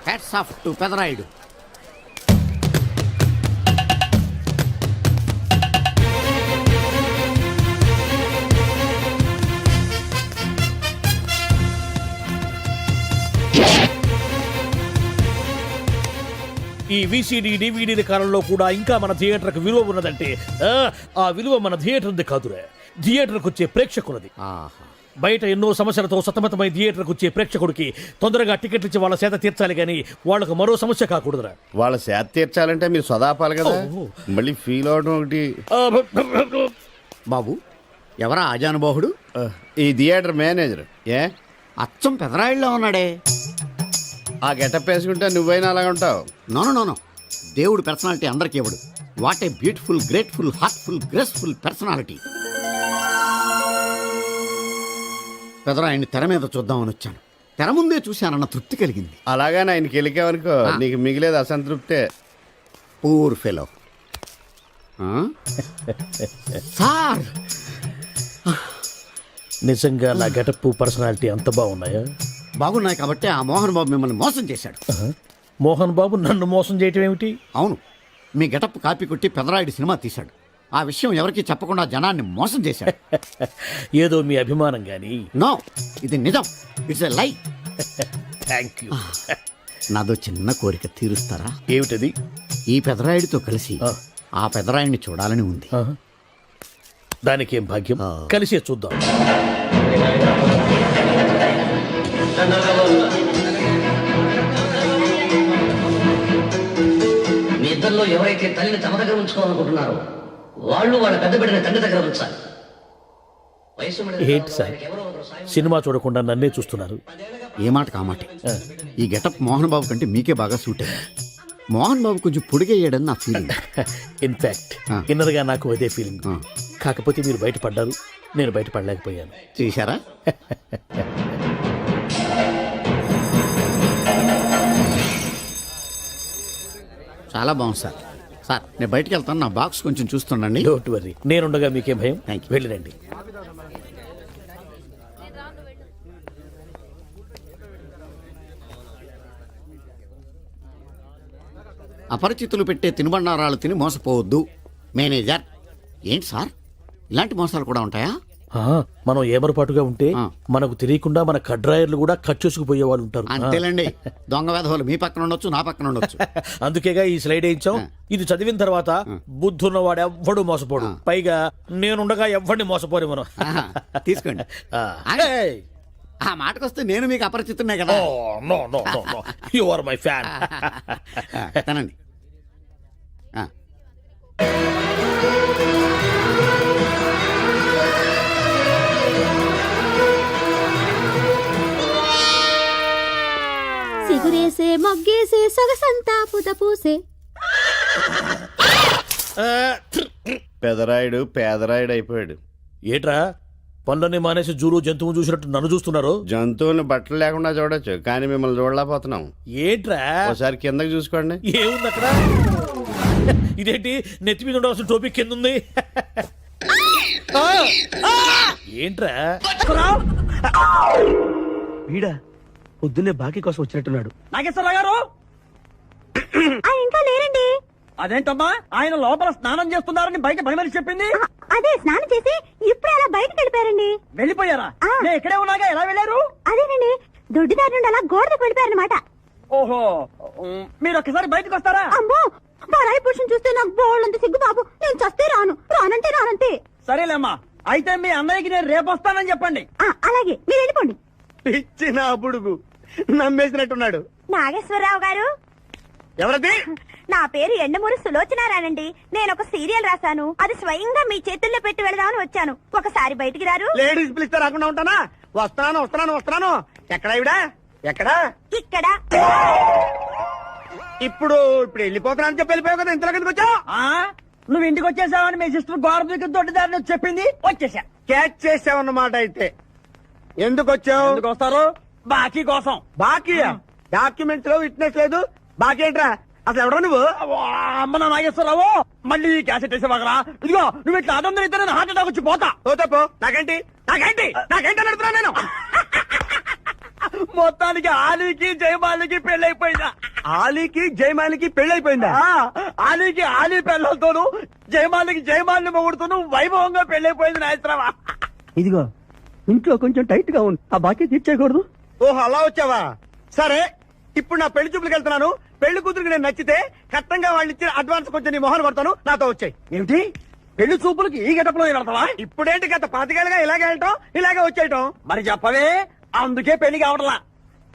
Hats off to Pedarayudu. ఈ VCD DVD కాలంలో కూడా ఇంకా మన థియేటర్కి విలువ ఉన్నదంటే ఆ విలువ మన థియేటర్ది కాదురా, థియేటర్కి వచ్చే ప్రేక్షకులది. బయట ఎన్నో సమస్యలతో సతమతమై థియేటర్కి వచ్చే ప్రేక్షకుడికి తొందరగా టికెట్లు ఇచ్చి వాళ్ళ సేత తీర్చాలి కానీ వాళ్ళకు మరో సమస్య కాకూడదురా. వాళ్ళ సేత తీర్చాలంటే మీరు సదాపాలి కదా, మళ్ళీ ఫీల్ అవడం ఒకటి. బాబు ఎవరా ఆజానుబాహుడు? ఈ థియేటర్ మేనేజర్. ఏ అచ్చం పెదరాయుడులో ఉన్నాడే. ఆ గెటప్ వేసుకుంటే నువ్వైనా అలాగ ఉంటావు. నో దేవుడు పర్సనాలిటీ అందరికీ ఇవ్వడు. What a beautiful, grateful, heartful, graceful personality. పెదరాయుడిని తెర మీద చూద్దామని వచ్చాను. తెర ముందే చూశానన్న తృప్తి కలిగింది. అలాగని ఆయనకి వెళ్ళికావనుకో నీకు మిగిలేదు అసంతృప్తే. Poor fellow. సార్ నిజంగా నా గెటప్ పర్సనాలిటీ అంత బాగున్నాయా? బాగున్నాయి కాబట్టి ఆ మోహన్ బాబు మిమ్మల్ని మోసం చేశాడు. మోహన్ బాబు నన్ను మోసం చేయటం ఏమిటి? అవును, మీ గెటప్ కాపీ కొట్టి పెదరాయుడు సినిమా తీశాడు. ఆ విషయం ఎవరికీ చెప్పకుండా జనాన్ని మోసం చేశాడు. ఏదో మీ అభిమానం గాని. నో, ఇది నిజం. ఇట్స్ ఎ లై. Thank you. నాదో చిన్న కోరిక తీరుస్తారా? ఏమిటది? ఈ పెదరాయుడితో కలిసి ఆ పెదరాయుడిని చూడాలని ఉంది. దానికేం భాగ్యం, కలిసే చూద్దాం. మీ ఇద్దరిలో ఎవరైతే తల్లిని తమ దగ్గర ఉంచుకోవాలనుకుంటున్నారో వాళ్ళు వాళ్ళ పెద్ద బిడ్డని తండ్రి దగ్గర ఉంచాలి. ఏంటి సార్, సినిమా చూడకుండా నన్నే చూస్తున్నారు? ఏ మాట కామాటే. ఈ గెటప్ మోహన్ బాబు కంటే మీకే బాగా సూట్ అయ్యింది. మోహన్ బాబు కొంచెం పొడిగయ్యాడని నా ఫీలింగ్. ఇన్ఫాక్ట్ ఇన్నర్గా నాకు అదే ఫీలింగ్. కాకపోతే మీరు బయటపడ్డారు, నేను బయటపడలేకపోయాను. చూశారా? చాలా బాగుంది సార్. సార్ నేను బయటకు వెళ్తాను, నా బాక్స్ కొంచెం చూస్తుండండి. డోంట్ వరీ, నేనుండగా మీకేం భయం. Thank you. వెళ్ళిరండి. అపరిచితులు పెట్టే తినుబండారాలు తిని మోసపోవద్దు. మేనేజర్. ఏంటి సార్, ఇలాంటి మోసాలు కూడా ఉంటాయా? మనం ఏమరపాటుగా ఉంటే మనకు తెలియకుండా మన కడ్రాయర్లు కూడా కట్ చేసుకుపోయే వాళ్ళు ఉంటారు. అంతేలేండి, దొంగ వేధవులు మీ పక్కన ఉండొచ్చు, నా పక్కన ఉండొచ్చు. అందుకేగా ఈ స్లైడ్ వేయించాం. ఇది చదివిన తర్వాత బుద్ధున్నవాడు ఎవ్వడు మోసపోడు. పైగా నేనుండగా ఎవ్వడిని మోసపోరు మనం. తీసుకోండి. ఆ మాటకొస్తే నేను మీకు అపరిచితున్నే కదా. You are my fan. తనండి. సిగురేసే మొగ్గేసే సొగసంతా పుత పూసే. పెదరాయుడు పేదరాయుడు అయిపోయాడు. ఏట్రా పనులన్నీ మానేసి జూలు జంతువు చూసినట్టు నన్ను చూస్తున్నారు? జంతువుని బట్టలు లేకుండా చూడొచ్చు, కానీ మిమ్మల్ని చూడలేకపోతున్నాం. ఏట్రా ఒకసారి కిందకి చూసుకోండి. ఏముంది అక్కడ? ఇదేంటి నెత్తి మీద ఉండవలసిన టోపీ కింద ఉంది? ఏంట్రా? వీడా పొద్దున్నే బాకీ కోసం వచ్చినట్టున్నాడు. నాగేశ్వరరావు గారు ఇంకా లేరండి. అదేంటమ్మా, ఆయన లోపల స్నానం చేస్తున్నారని బయట భయమని చెప్పింది. అదే స్నానం చేసి ఇప్పుడు అలా బయటకు వెళ్ళిపోయారండి. వెళ్ళిపోయారా? నేను ఇక్కడే ఉన్నాగా, ఎలా వెళ్ళారు? అదేనండి, దొడ్డిదారి నుండి అలా గోడకు వెళ్ళిపోయారనమాట. ఓహో, మీరు ఒక్కసారి బయటకు వస్తారా? అమ్మో, పరాయి పురుషుని చూస్తే నాకు బోళ్ళంత సిగ్గు బాబు. నేను చస్తే రానంటే రానంతే. సరేలేమ్మా, అయితే మీ అన్నయ్యకి నేను రేపు వస్తానని చెప్పండి. అలాగే, మీరు వెళ్ళిపోండి. పిచ్చిన బుడుగు నమ్మేసినట్టున్నాడు. నాగేశ్వరరావు గారు. ఎవరది? నా పేరు ఎండమూరి సులోచనారానండి. నేను ఒక సీరియల్ రాశాను, అది స్వయంగా మీ చేతుల్లో పెట్టి వెళదామని వచ్చాను. ఒకసారి బయటికి రారు? లేడీస్ పిలిస్తే రాకుండా ఉంటానా? వస్తున్నాను. ఎక్కడా ఇవిడా? ఎక్కడా? ఇక్కడ. ఇప్పుడు వెళ్ళిపోతున్నాను చెప్పి వెళ్ళిపోయావు కదా, ఇంతలో కిందకి వచ్చావు. నువ్వు ఇంటికి వచ్చేసావని మీ సిస్టర్ గోడ దగ్గర దొడ్డిదారిని వచ్చి చెప్పింది, వచ్చేసా. క్యాచ్ చేసావన్నమాట. అయితే ఎందుకు వచ్చావు? ఎందుకు వస్తారు? బాకీ కోసం. బాకీ? డాక్యుమెంట్స్ లో విట్నెస్ లేదు, బాకీ ఏంట్రా? అసలు ఎవడో నువ్వు? అమ్మ నా నాగేశ్వరరావు, మళ్ళీ క్యాసెట్ వేసేవాగరా? ఇదిగో నువ్వు ఇట్లా అదొందరు ఇద్దరు హార్ట్ అటాక్ వచ్చి పోతా. పోతే పో, నాకేంటి నడుపుతున్నా నేను. మొత్తానికి ఆలీకి జయమాలికి పెళ్ళైపోయిందా? ఆలీకి జయమాలికి పెళ్ళైపోయిందా? ఆలీకి ఆలీ పెళ్ళతోను జయమాలికి జయమాలిని మొగుడుతూను వైభవంగా పెళ్ళైపోయింది నాయత్రమా. ఇదిగో ఇంట్లో కొంచెం టైట్ గా ఉంది, ఆ బాకీ తీర్చేయకూడదు. ఓహో అలా వచ్చావా? సరే, ఇప్పుడు నా పెళ్లి చూపులకు వెళ్తున్నాను. పెళ్లి కూతురికి నేను నచ్చితే కట్టంగా వాళ్ళు ఇచ్చిన అడ్వాన్స్ కొంచెం నీ మొహన్ కొడతాను, నాతో వచ్చాయి. ఏమిటి పెళ్లి చూపులకి ఈ గడపలో వెళ్తావా? ఇప్పుడేంటి గత పాతికేళ్ళగా ఇలాగే వెళ్ళటం, ఇలాగే వచ్చేయటం. మరి చెప్పవే, అందుకే పెళ్లి కావడలా.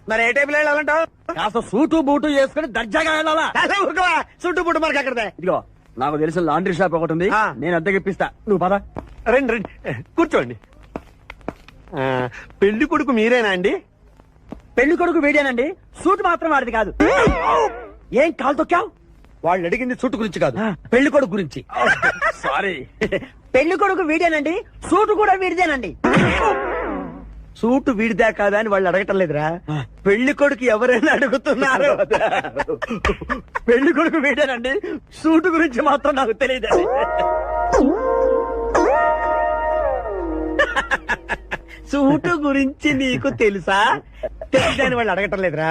మరి ఏ టైపులో వెళ్ళాలంటావు? కాస్త సూటు బూటు వేసుకుని దర్జాగా వెళ్ళాలా? చుట్టూ పుట్టు మనకి అక్కడదే. ఇదిగో నాకు తెలిసిన లాండ్రీ షాప్ ఒకటి ఉంది, ఆ. నేను అద్దెకి ఇప్పిస్తా, నువ్వు పద. రండి రండి కూర్చోండి. పెళ్లి కొడుకు మీరేనా అండి? పెళ్లి కొడుకు వీడేనండి, సూట్ మాత్రం వాడిది కాదు. ఏం కాలు తొక్కావు? వాళ్ళు అడిగింది చుట్టు గురించి కాదు, పెళ్లి కొడుకు గురించి. సారీ. పెళ్లి కొడుకు వీడేనండి, సూటు కూడా వీడిదేనండి. సూటు వీడిదా కాదా అని వాళ్ళు అడగటం లేదురా, పెళ్లి కొడుకు ఎవరైనా అడుగుతున్నారు. పెళ్లి కొడుకు వీడేనండి, సూటు గురించి మాత్రం నాకు తెలియదు. సూటు గురించి నీకు తెలుసా? తెలుసా అని వాళ్ళు అడగటం లేదురా,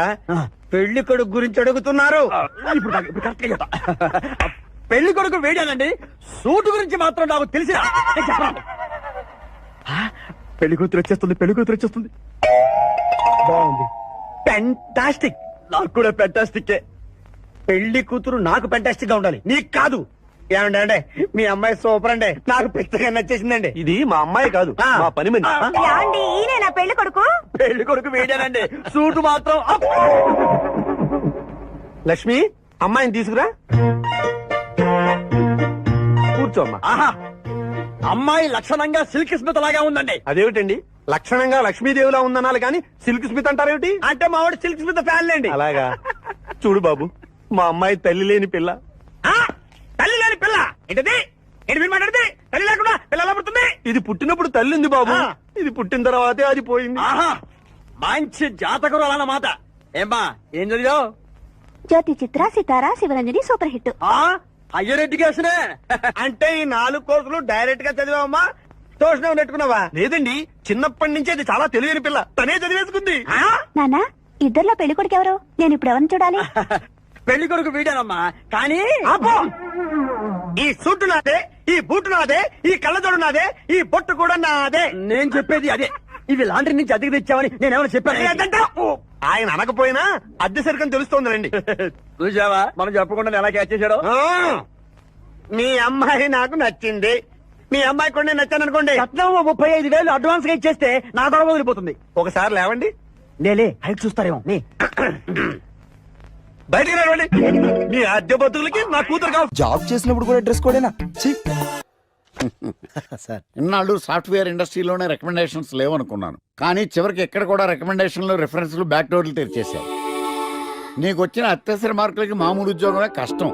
పెళ్లి కొడుకు గురించి అడుగుతున్నారు. ఇప్పుడు కరెక్ట్ గా చెప్తా. పెళ్లి కొడుకు వీడేనండి, సూటు గురించి మాత్రం నాకు తెలిసిన. పెళ్లి కూతురు వచ్చేస్తుంది, పెళ్లి కూతురు వచ్చేస్తుంది. బాగుంది, పెంటాస్టిక్. నాకు కూడా పెంటాస్టిక్. పెళ్లి కూతురు నాకు పెంటాస్టిక్ గా ఉండాలి, నీకు కాదు. ఏమండి అంటే మీ అమ్మాయి సూపర్ అండి, నాకు పెద్దగా నచ్చేసిందండి. ఇది మా అమ్మాయి కాదు, మా పని మనిషి. ఏమండి ఈయన నా పెళ్లి కొడుకు? పెళ్లి కొడుకు వీడేనండి, సూటు మాత్రం అప్. లక్ష్మి, అమ్మాయిని తీసుకురా, కూర్చోమ్మా. ఆహా, అమ్మాయి లక్షణంగా సిల్క్ స్మిత్ లాగా ఉందండి. అదేమిటండి లక్షణంగా లక్ష్మీదేవిలా ఉందనాలి కానీ సిల్క్ స్మిత్ అంటారేమిటి? అంటే మా వాడు సిల్క్ స్మిత్ ఫ్యాన్ లేండి. అలాగా చూడు బాబు, మా అమ్మాయి తల్లి లేని పిల్ల. తల్లి లేని పిల్ల ఏంటది? ఏంటి మీరు మాట్లాడితే? తల్లి లేకుండా పిల్ల ఎలా పుడుతుంది? ఇది పుట్టినప్పుడు తల్లి ఉంది బాబు, ఆ. ఇది పుట్టిన తర్వాతే అది పోయింది. ఆహా, మంచి జాతకురాలు అన్నమాట. ఏమ్మా ఏం చదివావు? జ్యోతి చిత్ర సితారా శివరంజని సూపర్ హిట్. హయ్యర్ ఎడ్యుకేషనే. అంటే ఈ 4 కోర్సులు డైరెక్ట్ గా చదివావమ్మా, ట్యూషన్ నెట్టుకున్నావా? లేదండి, చిన్నప్పటి నుంచి అది చాలా తెలియని పిల్ల, తనే చదివేసుకుంది. నానా ఇద్దర్లో పెళ్లి కొడుకు ఎవరు? నేను ఇప్పుడు ఎవరిని చూడాలి? పెళ్లి కొడుకు వీడానమ్మా, కానీ ఆపో! ఈ సూటు నాదే, ఈ బూటు నాదే, ఈ కళ్ళజోడు నాదే, ఈ బొట్టు కూడా నాదే. నేను చెప్పేది అదే. ఇవి లాండ్రీ నుంచి అద్దెకి తెచ్చావని నేనేమైనా చెప్పాను? ఏదంటావ్? ఆయన అనకపోయినా అద్దె సరికని తెలుస్తోందిలేండి. చూసావా మనం చెప్పకుండా ఎలా క్యాచ్ చేశాడో. ఆ, మీ అమ్మాయి నాకు నచ్చింది, మీ అమ్మాయి కూడా నేను నచ్చాను అనుకోండి. రత్నం 35,000 అడ్వాన్స్ గా ఇచ్చేస్తే నా గొడవ వదిలిపోతుంది. ఒకసారి లేవండి, లేలే హైట్ చూస్తారేమో. బయటికి రావండి. మీ అద్దె బతుకులకి నా కూతురు కావాలి. జాబ్ చేసినప్పుడు కూడా డ్రెస్ కోడేనా? సార్ ఇన్నాళ్ళు సాఫ్ట్వేర్ ఇండస్ట్రీలోనే రికమెండేషన్స్ లేవనుకున్నాను, కానీ చివరికి ఎక్కడ కూడా రికమెండేషన్లు రిఫరెన్స్లు బ్యాక్ డోర్లు తెరిచేశారు. నీకు వచ్చిన అత్యవసర మార్కులకి మామూలు ఉద్యోగమే కష్టం,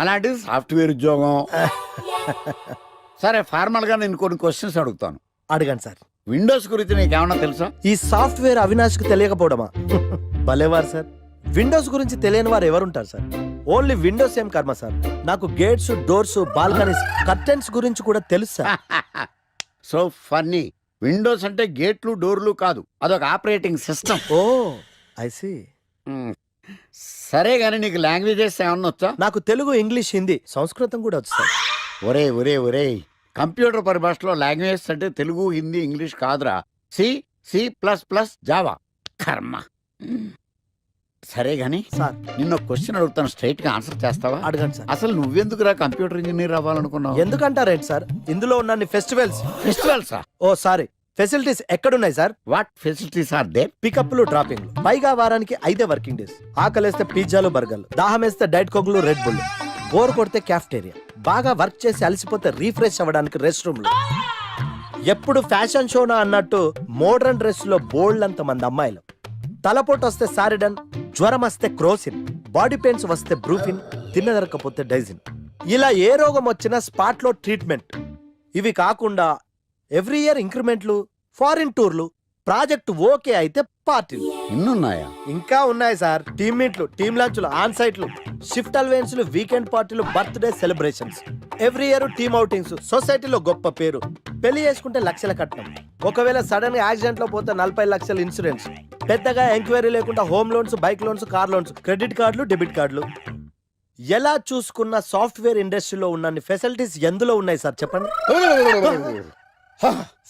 అలాంటిది సాఫ్ట్వేర్ ఉద్యోగం. సరే, ఫార్మల్ గా నేను కొన్ని క్వశ్చన్స్ అడుగుతాను. అడగండి సార్. విండోస్ గురించి నీకేమన్నా తెలుసా? ఈ సాఫ్ట్వేర్ అవినాష్కి తెలియకపోవడమా? భలేవారు సార్, విండోస్ గురించి తెలియని వారు ఎవరుంటారు సార్? ఓన్లీ విండోస్ ఏం కర్మ సార్, నాకు గేట్స్, డోర్స్, బాల్కనీస్, కర్టెన్స్ గురించి కూడా తెలుసు సార్. So funny. విండోస్ అంటే గేట్లు డోర్లు కాదు, అదొక operating system. Oh I see. సరే గానీ నీకు లాంగ్వేజెస్ ఏమన్నా వచ్చా? నాకు తెలుగు, ఇంగ్లీష్, హిందీ, సంస్కృతం కూడా వచ్చు సార్. ఒరే ఒరే ఒరే, కంప్యూటర్ పరిభాషలో లాంగ్వేజెస్ అంటే తెలుగు, హిందీ, ఇంగ్లీష్ కాదురా, C++ జావా. కర్మ. సరే గాని సార్ నిన్న క్వశ్చన్ అడుగుతాను, స్ట్రైట్ గా ఆన్సర్ చేస్తావా? అడగండి సార్. అసలు నువ్వెందుకురా కంప్యూటర్ ఇంజనీర్ అవ్వాలనుకున్నావు? ఎందుకంటారేంటి సార్, ఇందులో ఉన్న ఫెస్టివల్స్. ఫెస్టివల్సా? ఓ సారీ, ఫెసిలిటీస్ ఎక్కడున్నాయి sir? What facilities are there? పికప్లు, డ్రాపింగ్లు, పైగా వారానికి 5 వర్కింగ్ డేస్. ఆకలేస్తే పిజ్జాలు, బర్గర్లు, దాహం వేస్తే డైట్ కోక్లు, రెడ్ బుల్, బోర్ కొడితే క్యాఫ్టేరియా, బాగా వర్క్ చేసి అలసిపోతే రీఫ్రెష్ అవ్వడానికి రెస్ట్ రూమ్లు. ఎప్పుడు ఫ్యాషన్ షోనా అన్నట్టు మోడర్న్ డ్రెస్ లో బోల్డ్ అంత మంది అమ్మాయిలు. తలపోటు వస్తే సారిడన్, జ్వరం వస్తే క్రోసిన్, బాడీ పెయిన్స్ వస్తే బ్రూఫిన్, తిన్నదరకపోతే డైజిన్. ఇలా ఏ రోగం వచ్చినా స్పాట్ లో ట్రీట్మెంట్. ఇవి కాకుండా ఎవ్రీ ఇయర్ ఇంక్రిమెంట్లు, ఫారిన్ టూర్లు, ప్రాజెక్ట్ ఓకే అయితే పార్టీలు. ఇన్నున్నాయా? ఇంకా ఉన్నాయి సార్. టీమ్ మీట్లు, టీమ్ లంచ్లు, ఆన్ సైట్లు, షిఫ్ట్ అలవెన్స్లు, వీకెండ్ పార్టీలు, birthday celebrations, every year team outings, సొసైటీలో గొప్ప పేరు, పెళ్లి చేసుకుంటే లక్షల కట్నం, ఒకవేళ సడన్ గా యాక్సిడెంట్ లో పోతే 40 లక్షల ఇన్సూరెన్స్, పెద్దగా ఎంక్వైరీ లేకుండా home loans, bike loans, car loans, credit కార్డులు, డెబిట్ కార్డులు. ఎలా చూసుకున్న సాఫ్ట్వేర్ ఇండస్ట్రీలో ఉన్న ఫెసిలిటీస్ ఎందులో ఉన్నాయి సార్ చెప్పండి.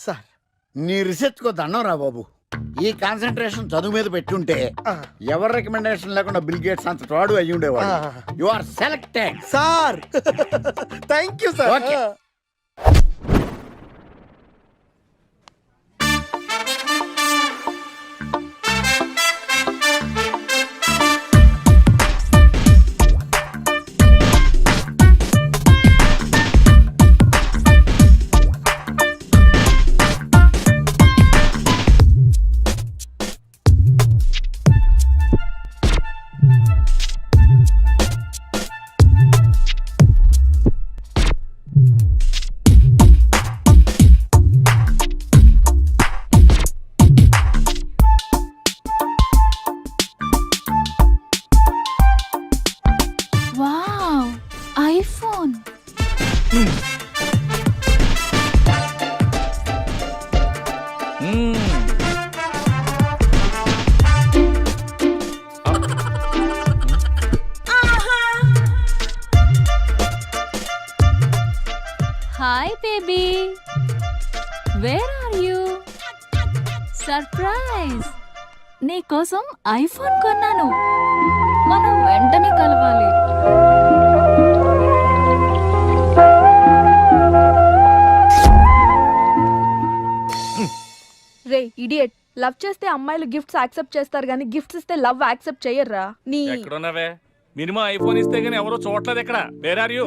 సార్ నీ రీసెర్చ్ కో దండం రా బాబు. ఈ కాన్సన్ట్రేషన్ చదువు మీద పెట్టుంటే ఎవరి రికమెండేషన్ లేకుండా బిల్ గేట్స్ అంత వాడు అయ్యి ఉండేవాడు. You are selected. Sir thank you sir. Okay. Wow, iPhone. Hi baby, where are you? Surprise, నీకోసం ఐఫోన్ కొన్నాను. మనం వెంటనే కలవాలి. రే ఇడియట్, లవ్ చేస్తే అమ్మాయిలు గిఫ్ట్స్ యాక్సెప్ట్ చేస్తారు కానీ గిఫ్ట్స్ ఇస్తే లవ్ యాక్సెప్ట్ చెయ్యర్రా. నీ ఎక్కడున్నావే? మినిమం ఐఫోన్ ఇస్తే గానీ ఎవరో చూడలేదు ఇక్కడ. Where are you?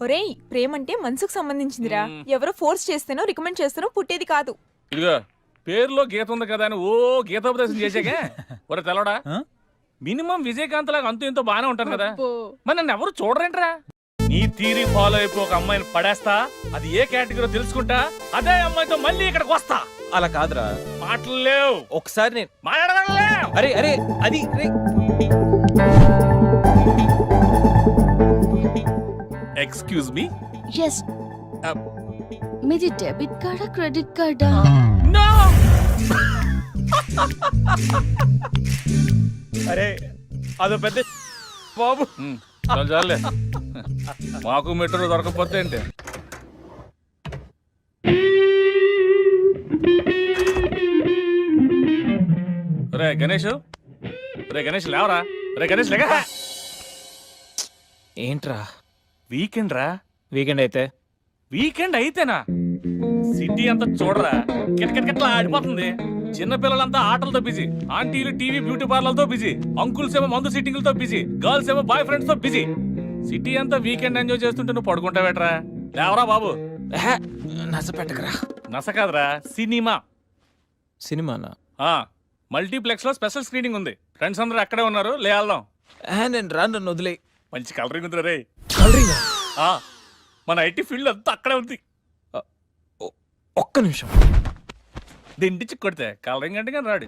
ఒరేయ్, ప్రేమ అంటే మనసుకు సంబంధించిందిరా. ఎవరో ఫోర్స్ చేస్తేనో రికమెండ్ చేస్తేనో పుట్టేది కాదు. ఇదిగో పేరులో గీత ఉంది కదా అని ఓ గీతోపదేశం చేసాకే ఒరే తెలవడా, మినిమం విజయకాంత్ లాగా అంతూ ఇంతో బానే ఉంటాను కదా, మరి నన్ను ఎవరు చూడరేంట్రా? నీ థీరీ ఫాలో అయిపో ఒక అమ్మాయిని పడేస్తా, అది ఏ కేటగిరీ తెలుసుకుంటా, అదే అమ్మాయితో మళ్ళీ ఇక్కడికి వస్తా. అలా కాదురా, మాటలు లేవు. ఒకసారి నేను మాట్లాడలేవు. అరే అరే అది ఎక్స్క్యూజ్ మీ. ఎస్, మీది డెబిట్ కార్డా క్రెడిట్ కార్డా? నో. అరే అదో పెద్ద బాబు. చాలే, మాకు మెట్రో దొరకకపోతే ఏంటి? రే గణేష్, రే గణేష్ లేవరా. రే గణేష్ లేక. ఏంట్రా వీకెండ్ రా. వీకెండ్ అయితే? వీకెండ్ అయితేనా? సిటీ అంతా చూడరా, కిటకిటకిట్లా ఆడిపోతుంది. చిన్న పిల్లలంతా ఆటలతో బిజీ, ఆంటీలు టీవీ బ్యూటీ పార్లర్తో బిజీ, అంకుల్స్ ఏమో మందు సిట్టింగ్లతో బిజీ, గర్ల్స్ ఏమో బాయ్ ఫ్రెండ్స్ తో బిజీ. సిటీ అంతా వీకెండ్ ఎంజాయ్ చేస్తుంటే నువ్వు పడుకుంటావేట్రా? లేవరా బాబు. నస పెట్టకరా. నస కాదురా, సినిమా. సినిమానా? మల్టీప్లెక్స్ లో స్పెషల్ స్క్రీనింగ్ ఉంది. ఫ్రెండ్స్ అందరూ అక్కడే ఉన్నారు, లే వెళ్దాం. నేను రాను, నన్ను వదిలే. మంచి కలరింగ్ ఉంది రే. కలరింగా? మన ఐటీ ఫీల్డ్ అంతా అక్కడే ఉంది. ఒక్క నిమిషం. దిండిచి కొడితే కలరింగ్ అంటే కానీ రాడు.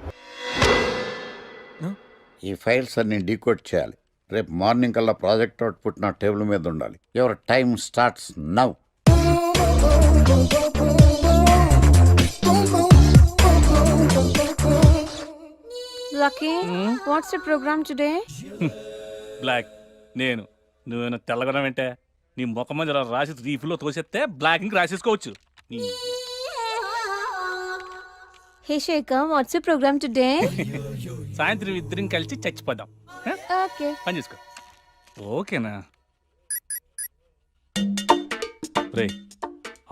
ఈ ఫైల్స్ అన్ని డీకోడ్ చేయాలి. రేపు మార్నింగ్ కల్లా ప్రాజెక్ట్ అవుట్పుట్ నా టేబుల్ మీద ఉండాలి. Your time starts now. Lucky, what's the programme today? Black. నేను నువ్వేనా తెల్లగొన వెంటే నీ ముఖం మీద ఇలా రాసి రీఫ్లో తోసేస్తే బ్లాక్ ఇంక్ రాసేసుకోవచ్చు. Hey Shekhar, what's the programme today? సాయంత్రం ఇద్దరం కలిసి చచ్చిపోదాం. ఓకే, పని చేసుకో. ఓకేనా? రే,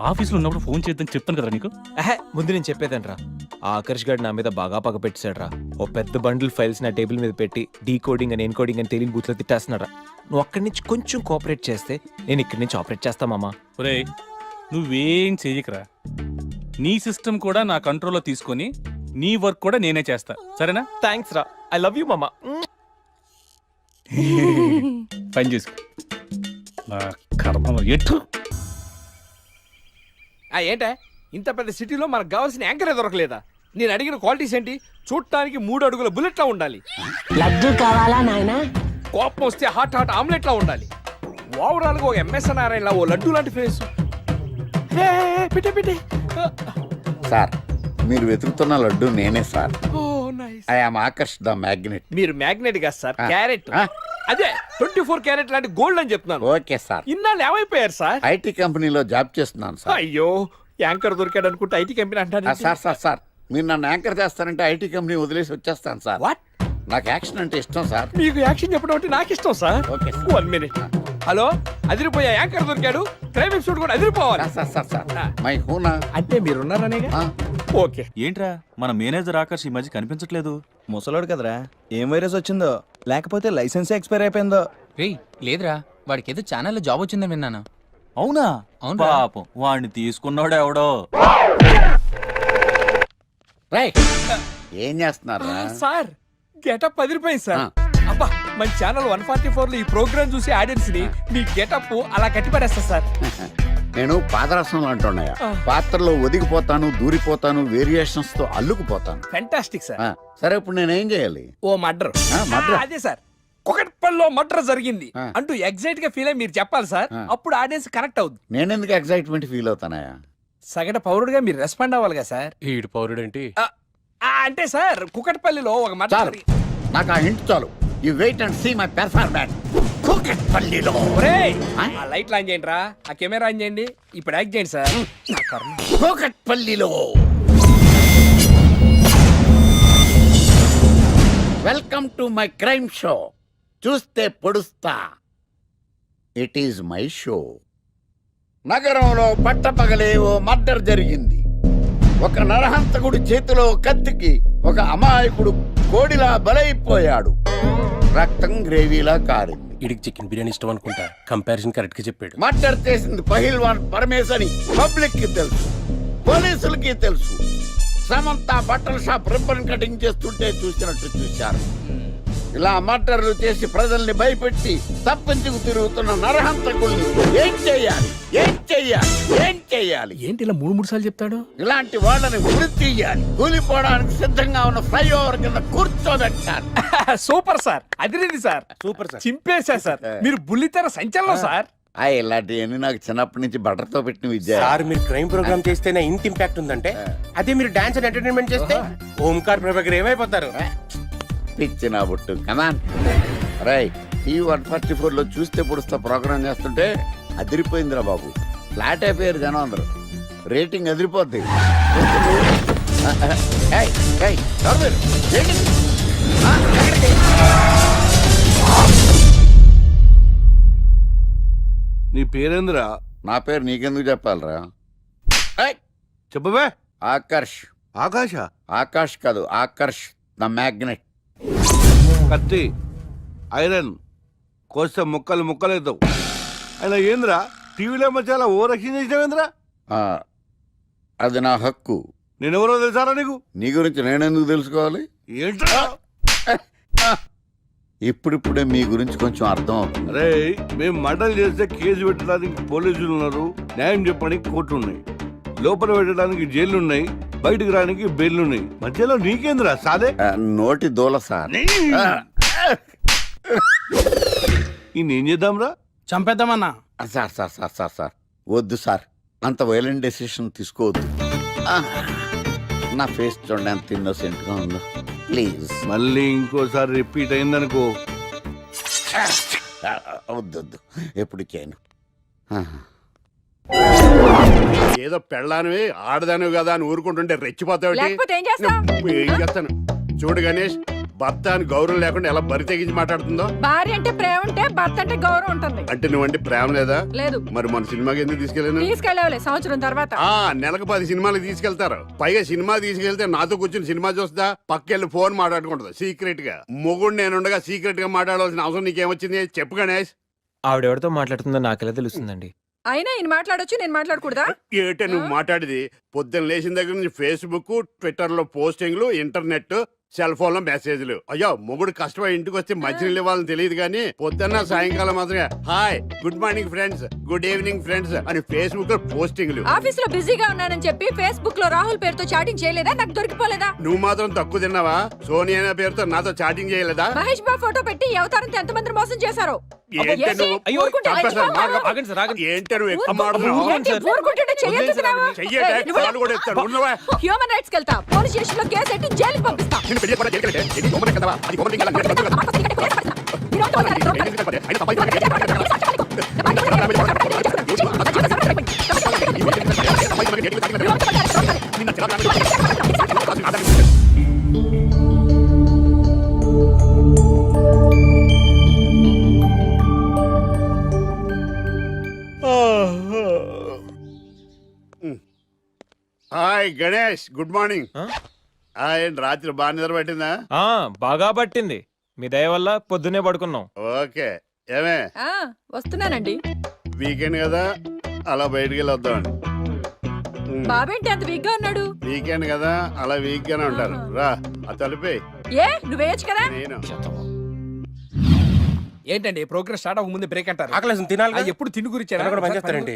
ఆఫీస్లో ఉన్నప్పుడు ఫోన్ చేద్దాం చెప్తాను కదా నీకు. ముందు నేను చెప్పేదంట్రా, ఆ ఆకర్ష్ గారు నా మీద బాగా పగ పెట్టాడురా. ఓ పెద్ద బండిల్ ఫైల్స్ నా టేబుల్ మీద పెట్టి డీ కోడింగ్ అని ఎన్కోడింగ్ అని తెలియని బూత్లో తిట్టేస్తున్నారా. నువ్వు అక్కడి నుంచి కొంచెం కోఆపరేట్ చేస్తే నేను ఇక్కడి నుంచి ఆపరేట్ చేస్తా మామా. రే, నువ్వేం చెయ్యకరా. నీ సిస్టమ్ కూడా నా కంట్రోల్లో తీసుకొని నీ వర్క్ కూడా నేనే చేస్తా, సరేనా? థ్యాంక్స్ రా, ఐ లవ్ యూ మామా. పని చేసుకో. నా కర్మలో ఎటు. ఏంటే ఇంత పెద్ద సిటీలో మనకు కావాల్సిన యాంకరే దొరకలేదా? నేను అడిగిన క్వాలిటీస్ ఏంటి? చూడటానికి 3 అడుగుల బుల్లెట్ లా ఉండాలి, లడ్డు కావాలా నాయనా? కోపం వస్తే హాట్ హాట్ ఆమ్లెట్ లా ఉండాలి, ఓవరాల్ గా ఒక ఎంఎస్ నారాయణ ఓ లడ్డు లాంటి ఫేస్. పెట్టే పెట్టే. సార్ మీరు వెతుకుతున్న లడ్డు నేనే sir. Oh nice. I am Akarsh the magnet. మీరు మ్యాగ్నెట్ గా సార్, ఆ. క్యారెట్. ఆ. అదే 24 క్యారెట్ లాంటి గోల్డ్ అని చెప్తున్నాను. Okay sir. ఇన్నాళ్ళు ఏమైపోయారు సార్? ఐటీ కంపెనీలో జాబ్ చేస్తున్నాను సార్. అయ్యో, యాంకర్ దొరికాడు అనుకుంటే ఐటీ కంపెనీ అంటాను. సార్ మీరు నన్ను యాంకర్ చేస్తారంటే ఐటీ కంపెనీ వదిలేసి వచ్చేస్తాను సార్. వాట్? నాకు యాక్షన్ అంటే ఇష్టం సార్. మీకు యాక్షన్ చెప్పడం అంటే నాకు ఇష్టం sir. Okay sir. 1 minute. Hello, అదిరిపోయా యాంకర్ దొరికాడు, క్రైమ్ ఎపిసోడ్ కూడా అదిరిపోవాలి. Sir my హూనా. అంటే మీరున్నారనేగా. ఆ. ఓకే. ఏంట్రా మన మేనేజర్ ఆకర్ష్ ఈ మధ్య కనిపించట్లేదు? ముసలోడు కదరా, ఏం వైరస్ వచ్చిందో లేకపోతే లైసెన్స్ ఎక్స్పైర్ అయిపోయిందో. రేయ్ లేదురా, వాడికి ఏదో ఛానల్లో జాబ్ వచ్చిందని విన్నాను. అవునా? అవునురా. పాపం వాడిని తీసుకున్నాడు ఎవడో. రైట్. ఏం చేస్తున్నారు? సార్ గెటప్ అదిరిపోయింది సార్. అబ్బా, మన ఛానల్ 144 లో ఈ ప్రోగ్రామ్ చూసి ఆడియన్స్ ని మీ గెటప్ అలా కట్టి పడేస్తా సార్. నేను పాదరసం అంటున్నాయా, పాత్రలో ఒదిగిపోతాను, దూరిపోతాను, వేరియేషన్స్ తో అల్లుకుపోతాను. Fantastic sir. సరే ఇప్పుడు నేనేం చేయాలి? ఓ మర్డర్. murder? అదే సార్, కుకట్పల్లిలో మర్డర్ జరిగింది ఆ. అంటూ ఎగ్జైట్ గా ఫీల్ అయ్యి మీరు చెప్పాలి సార్. ఆ. అప్పుడు ఆడియన్స్ కనెక్ట్ అవుద్ది. నేనెందుకు ఎక్సైట్మెంట్ ఫీల్ అవుతానయా? సగటు పౌరుడుగా మీరు రెస్పాండ్ అవ్వాలి కదా సార్. ఈడు పౌరుడేంటి? అంటే సార్ కుకట్పల్లిలో ఒక మర్డర్ చాలు, నాకు ఆ హింట్ చాలు. You wait and see my performance. కూకట్పల్లిలో ఆ లైట్ ఆన్ చేయండి రా, ఆ కెమెరా ఆన్ చేయండి, ఇప్పుడు యాక్ట్ చేయండి సార్. నా కర్మ. కూకట్పల్లిలో welcome to my crime show. చూస్తే పొడుస్తా. It is my show. నగరంలో పట్టపగలే ఓ మర్డర్ జరిగింది. ఒక నరహంతకుడు చేతిలో కత్తికి ఒక అమాయకుడు కోడిలా బలైపోయాడు. రక్తం గ్రేవీలా కారింది. ఇడికి చికెన్ బిర్యానీ ఇష్టం అనుకుంటా, కంపారిజన్ కరెక్ట్ గా చెప్పాడు. మర్డర్ చేసింది పహిల్వాన్ పరమేశ్ అని పబ్లిక్ కి తెలుసు, పోలీసులకి తెలుసు. సమంత బట్టల షాప్ రిబ్బన్ కటింగ్ చేస్తుంటే చూసినట్టు చూశారు. ఇలా మర్డర్లు చేసి ప్రజల్ని భయపెట్టి తప్పించుకు తిరుగుతున్న నరహంతకుల్ని ఏం చెయ్యాలి, ఏం చెయ్యాలి, ఏం చెయ్యాలి? ఏంటి ఇలా 3 సార్లు చెప్తాడు? ఇలాంటి వాళ్ళని ఉరి తీయాలి. కూలిపోవడానికి సిద్ధంగా ఉన్న ఫ్లైఓవర్ కింద కూర్చోబెట్టాలి. సూపర్ సార్, అదిరింది సార్. Super sir. చింపేశా సార్, మీరు బుల్లితెర సంచలనం సార్. ఇలాంటివన్నీ నాకు చిన్నప్పటి నుంచి బట్టర్తో పెట్టిన విద్య. సార్ మీరు క్రైమ్ ప్రోగ్రామ్ చేస్తేనే ఇంత ఇంపాక్ట్ ఉందంటే, అదే మీరు డాన్స్ అండ్ ఎంటర్టైన్మెంట్ చేస్తే ఓంకార్ ప్రభాకర్ ఏమైపోతారు? పిచ్చి నా బుట్టు కమాన్. రైట్, ఈ 144 లో చూస్తే పొడుస్తా ప్రోగ్రామ్ చేస్తుంటే అదిరిపోయిందిరా బాబు. ఫ్లాట్ అయిపోయారు జనం అందరూ. రేటింగ్ అదిరిపోద్ది. ఏయ్, ఏయ్, ఎవరు మీరు? ఏంటి? ఎక్కడికి? నీ పేరేంద్రా? నా పేరు నీకెందుకు చెప్పాలరా? ఏయ్, చెప్పవే. ఆకర్ష్. ఆకాశ. ఆకాష్ కాదు, ఆకర్ష్ ద మ్యాగ్నెట్. కత్తి, ఐరన్ కోస్తే ముక్కలు ముక్కలేద్దావు. అయినా ఏంద్రా టీవీలో చాలా ఓ రక్షణ చేసినావేంద్రా? అది నా హక్కు. నేనెవరో తెలుసారా నీకు? నీ గురించి నేనెందుకు తెలుసుకోవాలి? ఏంట్రా? ఇప్పుడిప్పుడే మీ గురించి కొంచెం అర్థం అవుతుంది. అరే, మేము మర్డర్ చేస్తే కేసు పెట్టడానికి పోలీసులు ఉన్నారు, న్యాయం చెప్పడానికి కోర్టు ఉన్నాయి, లోపల పెట్టడానికి జైలు ఉన్నాయి, బయటకు రావడానికి బెయిల్ ఉన్నాయి. మధ్యలో నీకేంద్రా సాదే? నోటి దూల సార్. ఈయనేం చేద్దాంరా? చంపేద్దామన్నా. Sir sir sir sir sir వద్దు సార్, అంత వైలెంట్ డెసిషన్ తీసుకోవద్దు. నా ఫేస్ చూడండి ఎంత ఇన్నోసెంట్ గా ఉందో. ప్లీజ్ మళ్ళీ ఇంకోసారి రిపీట్ అయిందనుకో. వద్దు వద్దు, ఎప్పుడు చేయను. ఏదో పెళ్ళానివి ఆడదానివి కదా అని ఊరుకుంటుంటే రెచ్చిపోతావు. ఏం చేస్తాను చూడు గణేష్, భర్త అని గౌరవం లేకుండా ఎలా బరి తెగించి మాట్లాడుతుందో. భార్య అంటే ప్రేమ ఉంటే భర్త అంటే గౌరవం ఉంటుంది. అంటే నువ్వంటే ప్రేమ లేదా? లేదు. మరి మన సినిమాకి ఎందుకు తీసుకెళ్ళాను? తీసుకెళ్ళవలే సంవత్సరం తర్వాత. నెలకు 10 సినిమాలకు తీసుకెళ్తారు. పైగా సినిమా తీసుకెళ్తే నాతో కూర్చొని సినిమా చూస్తా, పక్కెళ్ళి ఫోన్ మాట్లాడుకుంటుంది సీక్రెట్ గా. మొగుడు నేనుండగా సీక్రెట్ గా మాట్లాడాల్సిన అవసరం నీకేమొచ్చింది చెప్పు గణేష్. ఆవిడెవరితో మాట్లాడుతుందో నాకెలా తెలుస్తుందండి? అయినా ఈయన మాట్లాడొచ్చు, నేను మాట్లాడకూడదా? ఏటే నువ్వు మాట్లాడేది? పొద్దున్న లేచిన దగ్గర నుంచి ఫేస్బుక్, ట్విట్టర్ లో పోస్టింగ్లు, ఇంటర్నెట్, సెల్ ఫోన్ లో మెసేజ్లు. అయ్యో మొగుడు కష్టమై ఇంటికి వస్తే మంచినీళ్ళు ఇవ్వాలని తెలియదు కానీ పొద్దున్న సాయంకాలం మాత్రమే hi good morning friends, good evening friends అని ఫేస్బుక్ లో పోస్టింగ్లు. ఆఫీస్ లో బిజీగా ఉన్నానని చెప్పి ఫేస్బుక్ లో రాహుల్ పేరుతో చాటింగ్ చేయలేదా? నాకు దొరికిపోలేదా? నువ్వు మాత్రం తక్కువ తిన్నావా? సోనియా అనే పేరుతో నాతో చాటింగ్ చేయలేదా? మహేష్ బాబు ఫోటో పెట్టి అవతారంతో ఎంతమంది మోసం చేశారు? ఏంటి నువ్వు? అయ్యో, చంపేస్తాను. ఆగండి సార్, ఆగండి. ఏంటి నువ్వు ఎక్కువ మాట్లాడుతున్నావు? చెయ్యటే కాలు కూడా ఎత్తాడు. ఉన్నవా? హ్యూమన్ రైట్స్ కెళ్తా, పోలీస్ స్టేషన్ లో కేసు ఎట్టి జైలుకి పంపిస్తా. నిన్ను పెళ్లి కూడా జైలుకి వెళ్తే, ఇది బొమ్మలే కదవా? అది బొమ్మలే కదా? Hi Ganesh, good morning. రాత్రి బాగా నిద్ర పట్టిందా? బాగా పట్టింది. మీ దయ వల్ల పొద్దునే పడుకున్నాం. ఓకే. ఏమే వస్తున్నానండి. వీకెండ్ కదా, అలా బయటికి వెళ్ళొద్దామండి. బాబేంటి అంత వీక్ గా ఉన్నాడు? వీకెండ్ కదా, అలా వీక్ గానే ఉంటారు. రా ఆ తలిపే. ఏ నువ్వేయచ్చు కదా? నేను ఏంటండి ప్రోగ్రెస్ స్టార్ట్ అవ్వక ముందు బ్రేక్ అంటారు? ఆకలేసం తినాలి. ఎప్పుడు తిండి గురించి పనిచేస్తారండి.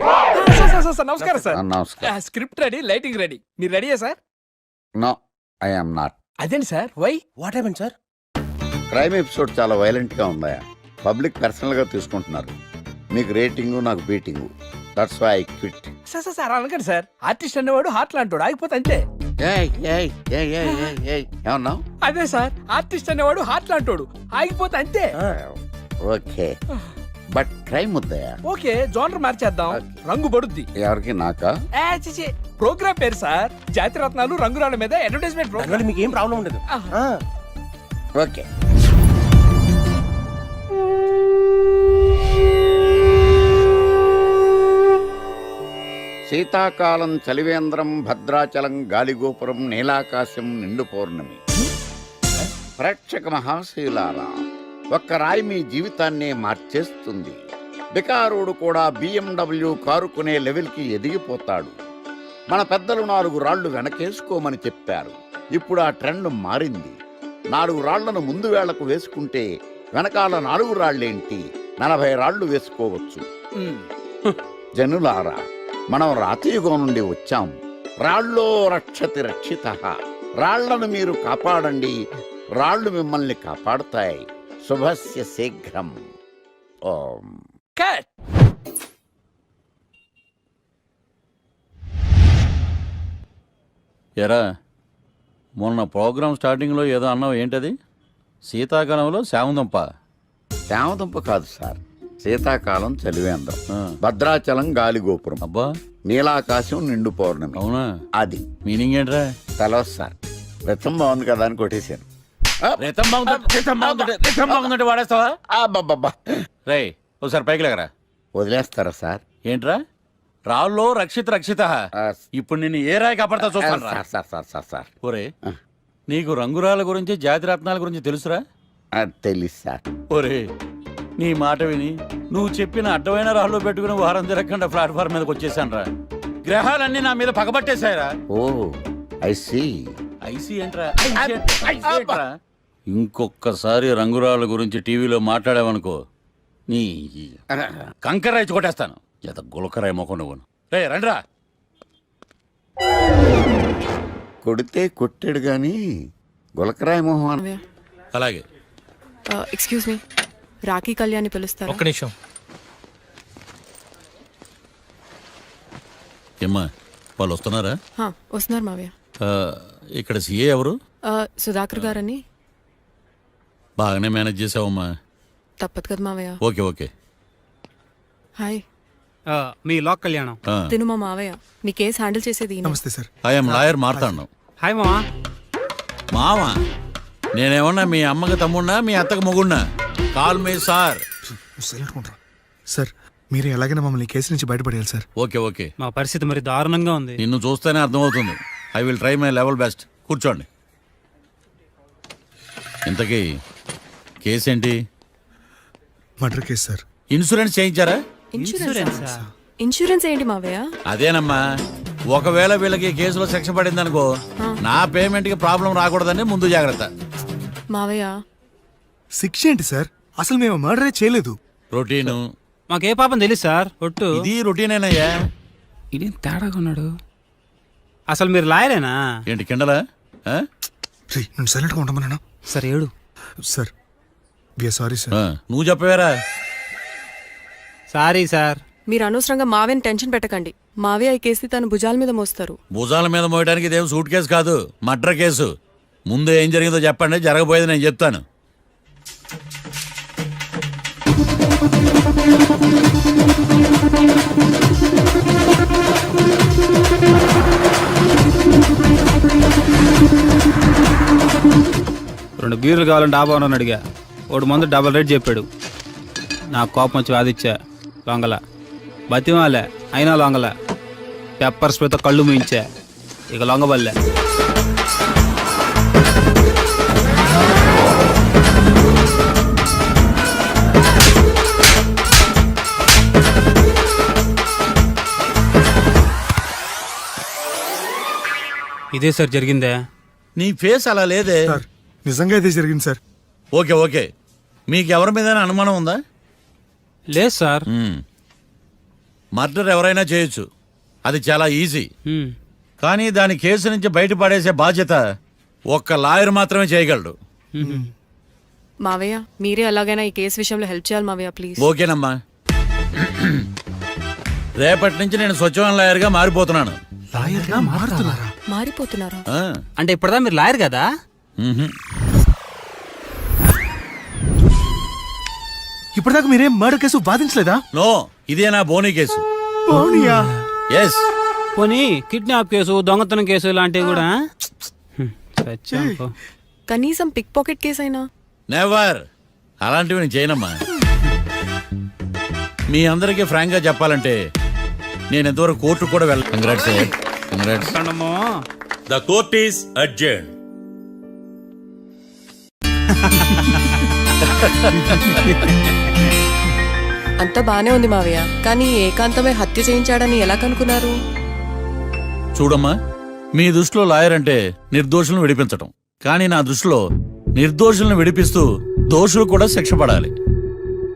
నమస్కారం సార్. నమస్కారం. Script ready, lighting ready. మీరు రెడీయా sir? No, I am not. అదేంటి sir, why? What happened sir? Crime episode చాలా వైలెంట్ గా ఉందా? పబ్లిక్ పర్సనల్ గా తీసుకుంటున్నారు. మీకు రేటింగ్, నాకు beating. That's why I quit. Sir అనకండి సార్. ఆర్టిస్ట్ అనేవాడు హార్ట్ లాంటాడు, ఆగిపోతే అంతే. ఏమన్నావు? అదే సార్, ఆర్టిస్ట్ అనేవాడు హార్ట్ లాంటాడు, ఆగిపోతే అంతే. ఓకే, బట్ క్రైమ్ వద్దయా? ఓకే, జోనర్ మార్చేద్దాం. రంగు పడుద్ది. ఎవరికి? నాకా? ప్రోగ్రామ్ పేరు సార్ జాతి రత్నాలు రంగురాళ్ళ మీద అడ్వర్టైజ్మెంట్ ప్రోగ్రామ్. మీకు ఏం ప్రాబ్లం ఉండదు. ఓకే. శీతాకాలం చలివేంద్రం, భద్రాచలం గాలిగోపురం, నీలాకాశం, నిండు పౌర్ణమి. ప్రేక్షక మహాశయులారా, ఒక్క రాయి మీ జీవితాన్నే మార్చేస్తుంది. బికారుడు కూడా BMW కారు కొనే లెవెల్కి ఎదిగిపోతాడు. మన పెద్దలు 4 రాళ్లు వెనకేసుకోమని చెప్పారు. ఇప్పుడు ఆ ట్రెండ్ మారింది. 4 రాళ్లను ముందు వేళ్లకు వేసుకుంటే వెనకాల 4 రాళ్లేంటి, 40 రాళ్లు వేసుకోవచ్చు. జనులారా, మనం రాతియుగం నుండి వచ్చాం. రాళ్ళో రక్షతి రక్షితః. రాళ్లను మీరు కాపాడండి, రాళ్లు మిమ్మల్ని కాపాడుతాయి. శుభస్య శీఘ్రం. ఓం. కట్. ఎరా, మొన్న ప్రోగ్రామ్ స్టార్టింగ్లో ఏదో అన్నావు, ఏంటది? శీతాకాలంలో శామదుంప. శామదుంప కాదు సార్, శీతాకాలం చలివేంద్రం, భద్రాచలం గాలిగోపురం, అబ్బా, నీలాకాశం, నిండు పౌర్ణమి. అవునా? అది మీనింగ్ ఏంట్రా? తెలవదు సార్. రతం బాగుంది కదా అని కొట్టేశాను. రితం బాగుందంటే వాడేస్తావా? అబ్బబ్బబ్బా. రే, ఒకసారి పైకి లేకరా. వదిలేస్తారా సార్? ఏంట్రా? రాళ్ళో రక్షిత. ఇప్పుడు నిన్ను ఏ రాయి కాపాడతా చూస్తాను. సార్ సార్ సార్ సార్ ఒరే, నీకు రంగురాల గురించి, జాతి రత్నాల గురించి తెలుసురా? తెలీదు సార్. ఒరే, నీ మాట విని నువ్వు చెప్పిన అడ్డమైన రాళ్ళు పెట్టుకుని వారం తిరగకుండా ప్లాట్ఫామ్ మీదకి వచ్చేసాను రా. గ్రహాలన్నీ నా మీద పగబట్టేశాయరా. ఓ, ఐ సీ. ఐసీ ఏంట్రా? ఇంకొక్కసారి రంగురాళ్ళ గురించి టీవీలో మాట్లాడావనుకో, నీ కంకరాయి కొట్టేస్తాను. ఎంత గులకరాయి మొక్క నువ్వు. రే రండిరా. కొడితే కొట్టాడు గాని గులకరాయి మొహం. అలాగే. ఎక్స్క్యూజ్ మీ, రాఖీ కళ్యాణి పిలుస్తారు. ఒక్క నిమిషం. ఏమ్మా, వాళ్ళు వస్తున్నారా? వస్తున్నారు మావయ్య. ఇక్కడ సీఏ ఎవరు? సుధాకర్ గారని. బాగానే మేనేజ్ చేసావమ్మా. తప్పదు కదా మావయ్య. Okay okay. హాయ్. మీ లాక్ కళ్యాణం. తిను మా మావయ్య. నీ కేసు హ్యాండిల్ చేసేది. నమస్తే sir. I'm lawyer Martandam. Hi మావా. మావా? నేనేమన్నా మీ అమ్మకి తమ్ముడినా, మీ అత్తకు మొగుడినా? Call me sir. సార్, మీరు ఎలాగైనా మమ్మల్ని కేసు నుంచి బయటపడేయాలి సార్. Okay okay. మా పరిస్థితి మరి దారుణంగా ఉంది. నిన్ను చూస్తేనే అర్థమవుతుంది. I will try my level best. కూర్చోండి. ఇంతకీ కేసేంటి? Murder case sir. ఇన్సూరెన్స్ చేయించారా? ఇన్సూరెన్స్ ఏంటి మావయ్య? అదేనమ్మా, ఒకవేళ వీళ్ళకి ఈ కేసులో శిక్ష పడింది అనుకో, నా పేమెంట్ కి ప్రాబ్లం రాకూడదని ముందు జాగ్రత్త. మావయ్య శిక్ష ఏంటి సార్? అసలు మేము మర్డరే చేయలేదు. రొటీను మాకే పాపం తెలుసు సార్. ఒట్టు ఇది రొటీనేనయ్యా. ఇదేం తేడాగా ఉన్నాడు. అసలు మీరు లాయరేనా? ఏంటి కిండలా? నేను సైలెంట్ గా ఉండమన్నా. సార్ ఏడు సార్ సారీ సార్. నువ్వు చెప్పవేరా? Sorry sir. మీరు అనవసరంగా మావయ్యని టెన్షన్ పెట్టకండి. మావయ్య ఈ కేసు తన భుజాల మీద మోస్తారు. భుజాల మీద మోయడానికి ఇదేం సూట్ కేసు కాదు, మర్డర్ కేసు. ముందు ఏం జరిగిందో చెప్పండి, జరగబోయేది నేను చెప్తాను. రెండు బీర్లు కావాలని డాబా అని అడిగా. ఒకడు మందు డబల్ రేట్ చెప్పాడు. నా కోపం వచ్చి వాదిచ్చా. లొంగల బతిమాలే, అయినా లొంగల. పెప్పర్ స్ప్రేతో కళ్ళు మూయించా. ఇక లొంగబల్లే. ఇదే సార్ జరిగిందే. నీ ఫేస్ అలా లేదే. సార్ నిజంగా ఇదే జరిగింది సార్. ఓకే ఓకే, మీకు ఎవరి మీద అనుమానం ఉందా? లేదు సార్. మర్డర్ ఎవరైనా చేయొచ్చు, అది చాలా ఈజీ. కానీ దాని కేసు నుంచి బయటపడేసే బాధ్యత ఒక్క లాయర్ మాత్రమే చేయగలడు. మావయ్య మీరే ఎలాగైనా ఈ కేసు విషయంలో హెల్ప్ చేయాలి మావయ్య ప్లీజ్. ఓకేనమ్మా. రేపటి నుంచి నేను స్వచ్ఛమైన లాయర్గా మారిపోతున్నాను. లాయర్గా మారుతున్నారా? మారిపోతున్నారా? అంటే ఇప్పటిదా మీరు లాయర్ కదా? ఇప్పటిదాకా మీరేం మర్డర్ కేసు వాదించలేదా? నో, ఇదే నా బోనీ కేసు. ఎస్. పోనీ కిడ్నాప్ కేసు, దొంగతనం కేసు లాంటివి కూడా. కనీసం పిక్ పాకెట్ కేసు అయినా? నెవర్. అలాంటివి నేను చేయనమ్మా. మీ అందరికీ ఫ్రాంక్ గా చెప్పాలంటే నేను ఎంతవరకు కోర్టు కూడా వెళ్ళాను. Congrats. Congrats. The court is adjourned. అంతా బానే ఉంది మావయ్య, కానీ ఏకాంతమే హత్య చేయించాడని ఎలా కనుక్కున్నారు? చూడమ్మా, మీ దృష్టిలో లాయర్ అంటే నిర్దోషులను విడిపించటం, కానీ నా దృష్టిలో నిర్దోషులను విడిపిస్తూ దోషులు కూడా శిక్ష పడాలి.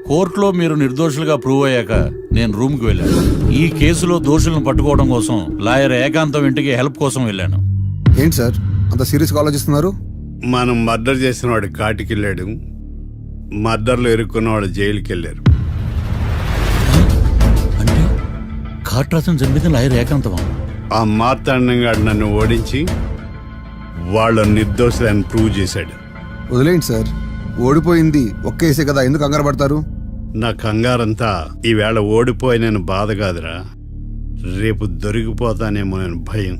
కోర్టులో మీరు నిర్దోషులుగా ప్రూవ్ అయ్యాక నేను రూమ్కి వెళ్ళాను. ఈ కేసులో దోషులను పట్టుకోవడం కోసం లాయర్ ఏకాంతం ఇంటికి హెల్ప్ కోసం వెళ్ళాను. ఏంటి సార్ అంత సీరియస్గా ఆలోచిస్తున్నారు? మనం మర్డర్ చేసిన వాడు కాటికి వెళ్ళాడు, మర్డర్లో ఇరుక్కున్న వాడు జైలుకి వెళ్ళారు. అంటే కాట్రాసం చంపిన లాయర్ ఏకాంతమా? ఆ మార్తాండంగా నన్ను ఓడించి వాళ్ళ నిర్దోషులని ప్రూవ్ చేశాడు. వదిలేండి సార్, ఓడిపోయింది ఒక్కేసే కదా, ఎందుకు కంగారు పడతారు? నా కంగారంతా ఈవేళ ఓడిపోయిన బాధ కాదురా, రేపు దొరికిపోతానేమో నేను భయం.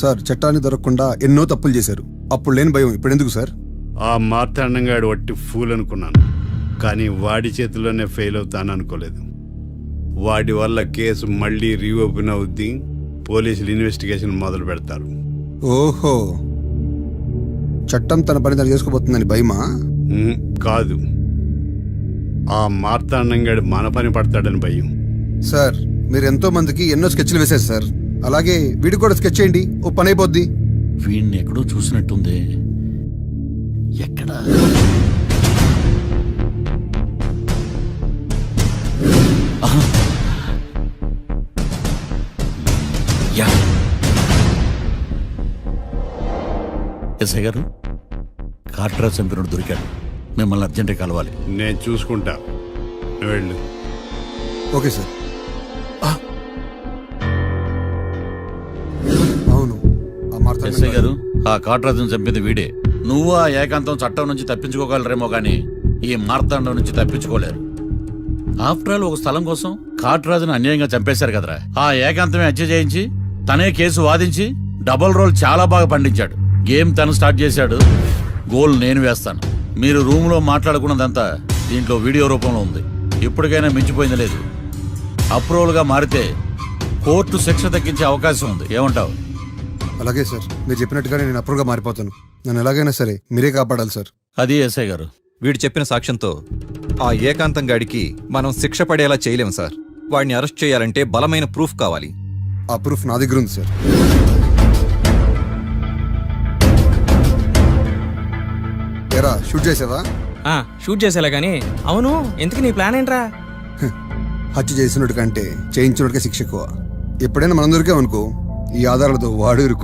సార్ చట్టాన్ని దొరకకుండా ఎన్నో తప్పులు చేశారు, అప్పుడు లేని భయం ఇప్పుడు ఎందుకు సార్? ఆ మార్తాండంగాడు వట్టి ఫూల్ అనుకున్నాను, కానీ వాడి చేతిలోనే ఫెయిల్ అవుతాను అనుకోలేదు. వాడి వల్ల కేసు మళ్ళీ రీఓపెన్ అవుద్ది, పోలీసులు ఇన్వెస్టిగేషన్ మొదలు పెడతారు. ఓహో, చట్టం తన పని తను చేసుకోబోతుందని భయమా? కాదు, ఆ మార్తాండంగాడు మన పని పడతాడని భయం. సార్ మీరు ఎంతో మందికి ఎన్నో స్కెచ్లు వేశారు సార్, అలాగే వీడికి కూడా స్కెచ్ చేయండి, ఓ పని అయిపోద్ది. వీడిని ఎక్కడో చూసినట్టుంది. ఎక్కడా? ఎస్ఐ గారు, కాట్రా చంపినోడు దొరికాడు, మిమ్మల్ని అర్జెంట్ కలవాలి. నేను చూసుకుంటా, వెళ్ళు. Okay sir. అవును, ఎస్ఐ గారు, ఆ కాట్రాజును చంపింది వీడే. నువ్వు ఆ ఏకాంతం చట్టం నుంచి తప్పించుకోగలరేమో కానీ ఈ మార్తాండం నుంచి తప్పించుకోలేరు. ఆఫ్టర్ ఆల్ ఒక స్థలం కోసం కాట్రాజును అన్యాయంగా చంపేశారు కదరా. ఆ ఏకాంతమే హత్య చేయించి తనే కేసు వాదించి డబుల్ రోల్ చాలా బాగా పండించాడు. గేమ్ తను స్టార్ట్ చేశాడు, గోల్ నేను వేస్తాను. మీరు రూమ్లో మాట్లాడుకున్నదంతా దీంట్లో వీడియో రూపంలో ఉంది. ఇప్పటికైనా మించిపోయింది లేదు. అప్రూవల్గా మారితే కోర్టు శిక్ష తగ్గించే అవకాశం ఉంది. ఏమంటావు? అలాగే సార్, మీరు చెప్పినట్టుగానే నేను అప్రూవ్గా మారిపోతాను. నన్ను ఎలాగైనా సరే మీరే కాపాడాలి సార్. అది ఎస్ఐ గారు. వీడు చెప్పిన సాక్ష్యంతో ఆ ఏకాంతం గాడికి మనం శిక్ష పడేలా చేయలేం సార్. వాడిని అరెస్ట్ చేయాలంటే బలమైన ప్రూఫ్ కావాలి. ఆ ప్రూఫ్ నా దగ్గర ఉంది సార్. ఎరా షూట్ చేసావా? షూట్ చేసేలా గానీ అవును ఎందుకు నీ ప్లాన్ ఏంట్రా? హత్య చేసినట్టు కంటే చేయించినట్టుగా శిక్ష ఎక్కువ. ఎప్పుడైనా మనం దొరికామనుకో ఈ ఆధారాలతో వాడు ఇరుక్కుంటాడు.